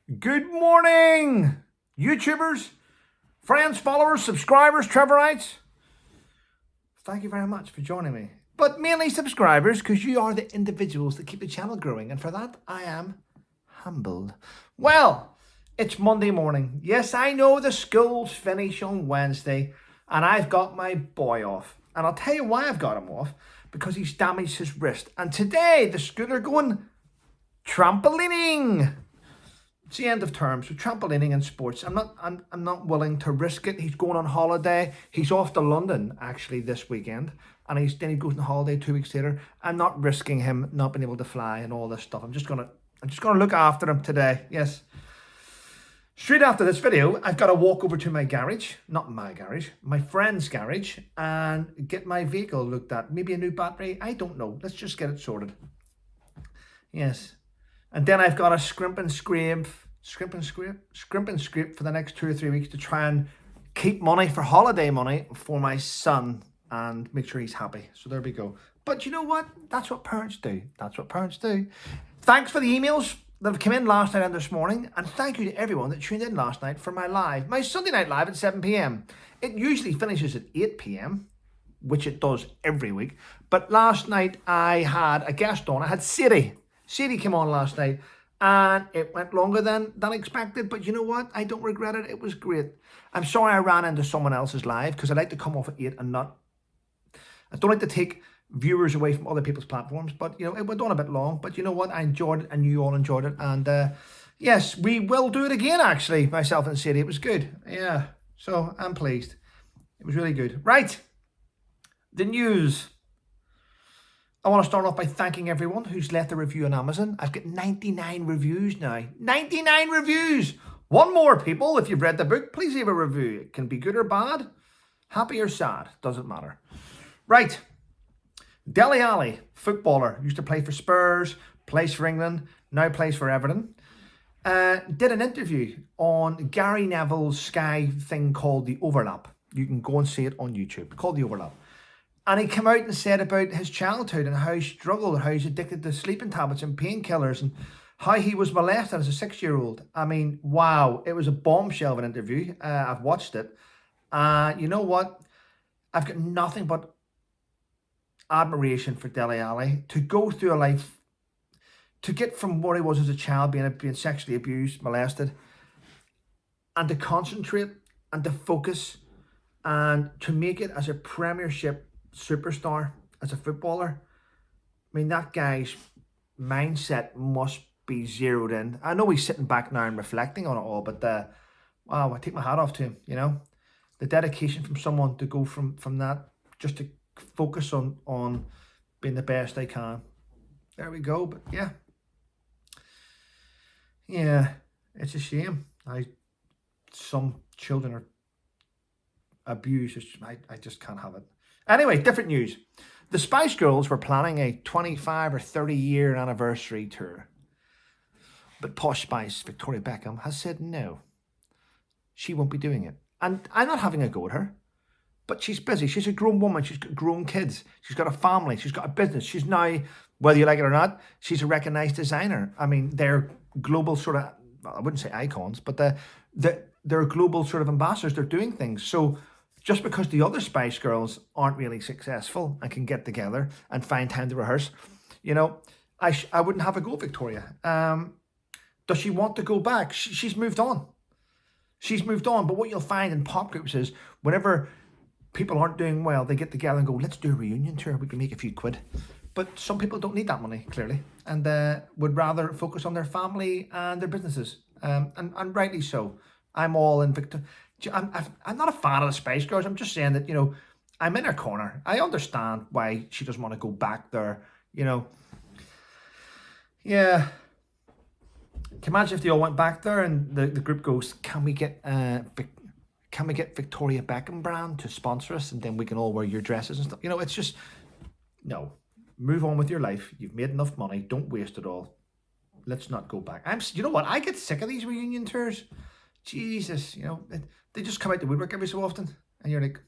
Good morning, YouTubers, friends, followers, subscribers, Trevorites. Thank you very much for joining me. But mainly subscribers, because you are the individuals that keep the channel growing, and for that I am humbled. Well, it's Monday morning. Yes, I know the schools finish on Wednesday, and I've got my boy off. And I'll tell you why I've got him off, because he's damaged his wrist. And today the school are going trampolining. It's the end of term, so trampolining in sports. I'm not willing to risk it. He's going on holiday. He's off to London actually this weekend, and then he goes on holiday 2 weeks later. I'm not risking him not being able to fly and all this stuff. I'm just gonna look after him today. Yes. Straight after this video, I've got to walk over to my garage, not my garage, my friend's garage, and get my vehicle looked at. Maybe a new battery. I don't know. Let's just get it sorted. Yes. And then I've got to scrimp and scrape for the next 2 or 3 weeks to try and keep money for holiday money for my son and make sure he's happy. So there we go. But you know what? That's what parents do. That's what parents do. Thanks for the emails that have come in last night and this morning. And thank you to everyone that tuned in last night for my Sunday night live at 7 p.m. It usually finishes at 8 p.m., which it does every week. But last night I had a guest on. I had Sadie. Sadie came on last night, and it went longer than expected, but you know what? I don't regret it. It was great. I'm sorry I ran into someone else's live, because I like to come off at 8 and I don't like to take viewers away from other people's platforms, but you know, it went on a bit long, but you know what? I enjoyed it, and you all enjoyed it, and yes, we will do it again, actually, myself and Sadie. It was good. Yeah, so I'm pleased. It was really good. Right, the news. I want to start off by thanking everyone who's left a review on Amazon. I've got 99 reviews now. 99 reviews! One more, people. If you've read the book, please leave a review. It can be good or bad, happy or sad, doesn't matter. Right. Dele Alli, footballer, used to play for Spurs, plays for England, now plays for Everton. Did an interview on Gary Neville's Sky thing called The Overlap. You can go and see it on YouTube, called The Overlap. And he came out and said about his childhood and how he struggled, how he's addicted to sleeping tablets and painkillers, and how he was molested as a 6-year-old. I mean, wow, it was a bombshell of an interview. I've watched it. You know what? I've got nothing but admiration for Dele Alli to go through a life, to get from what he was as a child, being sexually abused, molested, and to concentrate and to focus and to make it as a Premiership superstar, as a footballer. I mean, that guy's mindset must be zeroed in. I know he's sitting back now and reflecting on it all, but wow, I take my hat off to him. You know, the dedication from someone to go from that, just to focus on being the best they can. There we go. But yeah, it's a shame. Some children are abused. I just can't have it. Anyway, different news. The Spice Girls were planning a 25 or 30 year anniversary tour. But Posh Spice, Victoria Beckham, has said no. She won't be doing it. And I'm not having a go at her, but she's busy. She's a grown woman. She's got grown kids. She's got a family. She's got a business. She's now, whether you like it or not, she's a recognized designer. I mean, they're global sort of, well, I wouldn't say icons, but they're global sort of ambassadors. They're doing things. So just because the other Spice Girls aren't really successful and can get together and find time to rehearse, you know, I wouldn't have a go, Victoria. Does she want to go back? She's moved on. She's moved on. But what you'll find in pop groups is whenever people aren't doing well, they get together and go, let's do a reunion tour. We can make a few quid. But some people don't need that money, clearly, and would rather focus on their family and their businesses. And rightly so. I'm all in Victoria. I'm not a fan of the Spice Girls. I'm just saying that, you know, I'm in her corner. I understand why she doesn't want to go back there, you know. Yeah. Can you imagine if they all went back there and the group goes, can we get Victoria Beckham brand to sponsor us, and then we can all wear your dresses and stuff? You know, it's just, no. Move on with your life. You've made enough money. Don't waste it all. Let's not go back. You know what? I get sick of these reunion tours. Jesus, you know, they just come out the woodwork every so often, and you're like,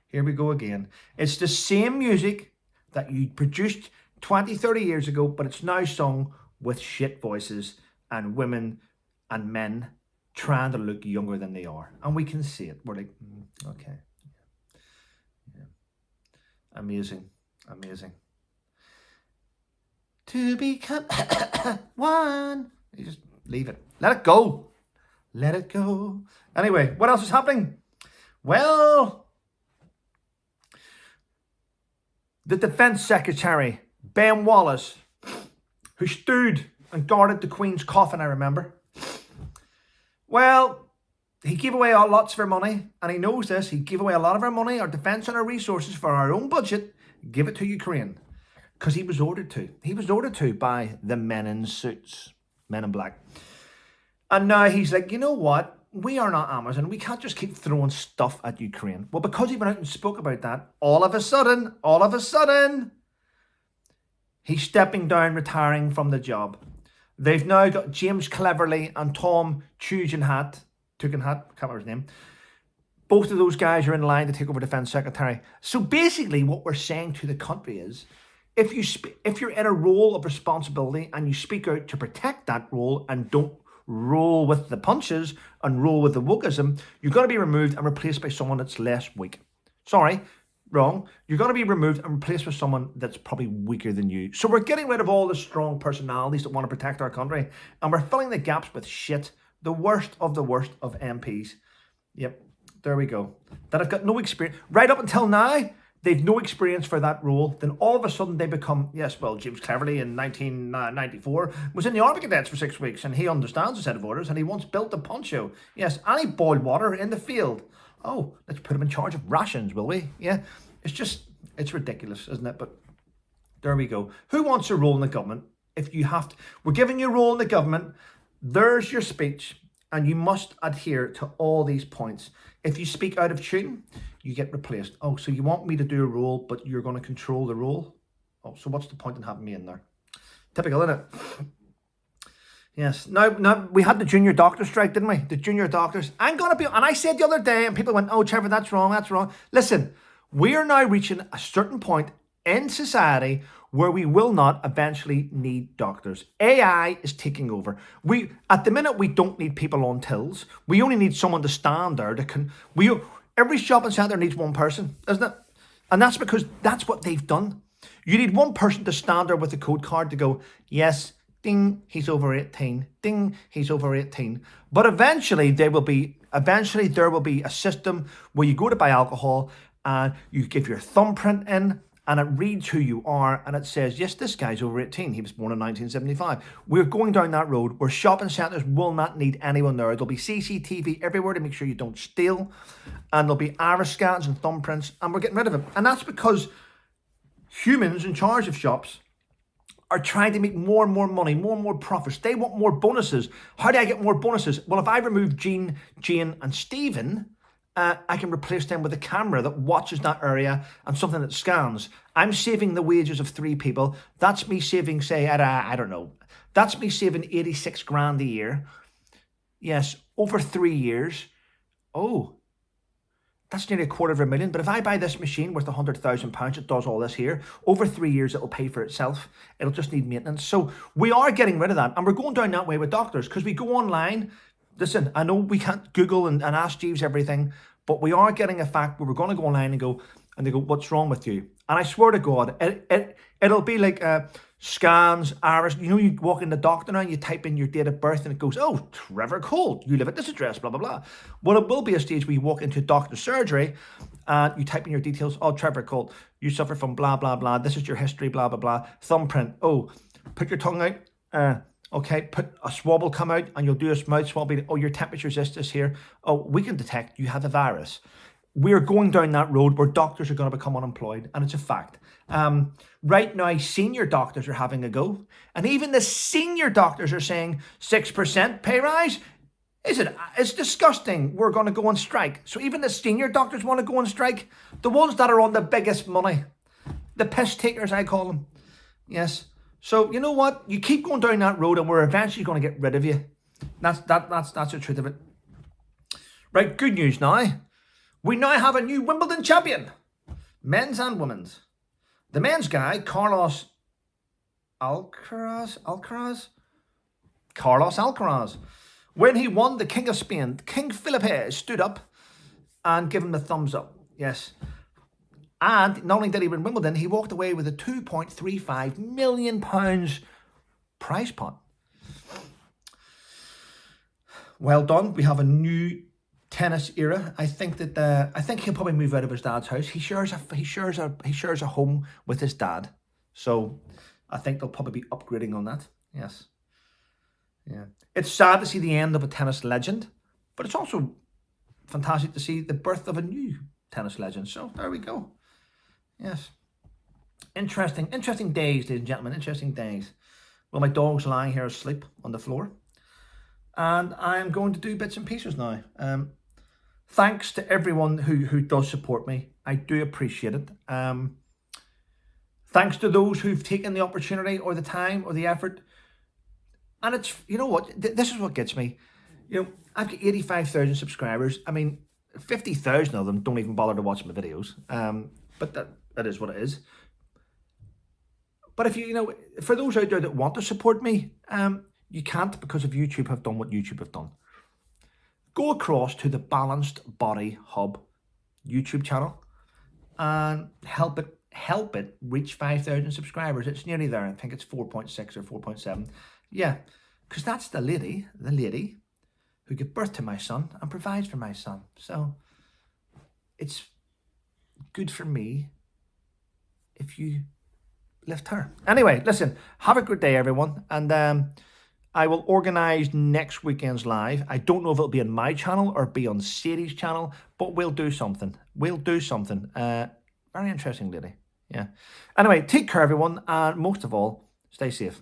here we go again. It's the same music that you produced 20, 30 years ago, but it's now sung with shit voices and women and men trying to look younger than they are. And we can see it. We're like, okay. Yeah. Amazing. To become one. You just leave it. Let it go. Anyway, what else is happening? Well, the Defence Secretary, Ben Wallace, who stood and guarded the Queen's coffin, I remember. Well, he gave away lots of our money, and he knows this. He gave away a lot of our money, our defence and our resources for our own budget, give it to Ukraine. Because he was ordered to. He was ordered to by the men in suits, men in black. And now he's like, you know what? We are not Amazon. We can't just keep throwing stuff at Ukraine. Well, because he went out and spoke about that, all of a sudden, he's stepping down, retiring from the job. They've now got James Cleverly and Tom Tugendhat, can't remember his name. Both of those guys are in line to take over Defence Secretary. So basically what we're saying to the country is, if you're in a role of responsibility and you speak out to protect that role and don't roll with the punches and roll with the wokeism, you're going to be removed and replaced by someone that's less weak. Sorry, wrong. You're going to be removed and replaced with someone that's probably weaker than you. So we're getting rid of all the strong personalities that want to protect our country, and we're filling the gaps with shit. The worst of MPs. Yep, there we go. That have got no experience. Right up until now, they've no experience for that role. Then all of a sudden they become, yes, well, James Cleverly in 1994 was in the Army Cadets for 6 weeks, and he understands a set of orders, and he once built a poncho. Yes, and he boiled water in the field. Oh, let's put him in charge of rations, will we? Yeah, it's ridiculous, isn't it? But there we go. Who wants a role in the government? If you have to, we're giving you a role in the government. There's your speech, and you must adhere to all these points. If you speak out of tune, you get replaced. Oh, so you want me to do a role, but you're going to control the role? Oh, so what's the point in having me in there? Typical, isn't it? Yes. Now we had the junior doctor strike, didn't we? The junior doctors. I'm going to be, and I said the other day, and people went, oh, Trevor, that's wrong. Listen, we are now reaching a certain point in society where we will not eventually need doctors. AI is taking over. At the minute, we don't need people on tills. We only need someone to stand there every shopping centre needs one person, isn't it? And that's because that's what they've done. You need one person to stand there with a code card to go, yes, ding, he's over 18. Ding, he's over 18. But eventually there will be a system where you go to buy alcohol and you give your thumbprint in, and it reads who you are, and it says, yes, this guy's over 18. He was born in 1975. We're going down that road where shopping centres will not need anyone there. There'll be CCTV everywhere to make sure you don't steal, and there'll be iris scans and thumbprints, and we're getting rid of it. And that's because humans in charge of shops are trying to make more and more money, more and more profits. They want more bonuses. How do I get more bonuses? Well, if I remove Jean, Jane, and Stephen, I can replace them with a camera that watches that area and something that scans. I'm saving the wages of 3 people. That's me saving, say, I don't know. That's me saving 86 grand a year. Yes, over 3 years. Oh, that's nearly $250,000. But if I buy this machine worth £100,000, it does all this here. Over 3 years, it'll pay for itself. It'll just need maintenance. So we are getting rid of that. And we're going down that way with doctors, because we go online. Listen, I know we can't Google and ask Jeeves everything, but we are getting a fact where we're going to go online and they go, what's wrong with you? And I swear to God, it'll be like scans, iris. You know, you walk in the doctor now and you type in your date of birth and it goes, oh, Trevor Cole, you live at this address, blah, blah, blah. Well, it will be a stage where you walk into doctor's surgery and you type in your details. Oh, Trevor Cole, you suffer from blah, blah, blah. This is your history, blah, blah, blah. Thumbprint. Oh, put your tongue out. Okay, put a swab will come out and you'll do a mouth swab. Oh, your temperature's this here. Oh, we can detect you have a virus. We're going down that road where doctors are going to become unemployed, and it's a fact. Right now, senior doctors are having a go, and even the senior doctors are saying 6% pay rise. It's disgusting. We're going to go on strike. So even the senior doctors want to go on strike. The ones that are on the biggest money, the piss takers, I call them. Yes. So you know what? You keep going down that road and we're eventually going to get rid of you. That's the truth of it. Right, good news now. We now have a new Wimbledon champion. Men's and women's. The men's guy, Carlos Alcaraz, When he won, the King of Spain, King Felipe, stood up and gave him the thumbs up. Yes. And not only did he win Wimbledon, he walked away with a £2.35 million prize pot. Well done. We have a new tennis era. I think he'll probably move out of his dad's house. He shares a home with his dad, so I think they'll probably be upgrading on that. Yes, yeah. It's sad to see the end of a tennis legend, but it's also fantastic to see the birth of a new tennis legend. So there we go. Yes, interesting days, ladies and gentlemen. Interesting days. Well, my dog's lying here asleep on the floor, and I'm going to do bits and pieces now. Thanks to everyone who does support me. I do appreciate it. Thanks to those who've taken the opportunity or the time or the effort. And it's, you know what, this is what gets me. You know, I've got 85,000 subscribers. I mean, 50,000 of them don't even bother to watch my videos. But that is what it is. But if you know, for those out there that want to support me, you can't, because of YouTube have done what YouTube have done. Go across to the Balanced Body Hub YouTube channel and help it reach 5,000 subscribers. It's nearly there. I think it's 4.6 or 4.7. Yeah, because that's the lady who gave birth to my son and provides for my son. So it's good for me if you lift her. Anyway, listen, have a good day, everyone. And I will organise next weekend's live. I don't know if it'll be on my channel or be on Sadie's channel, but we'll do something. Very interesting lady. Yeah. Anyway, take care, everyone. And most of all, stay safe.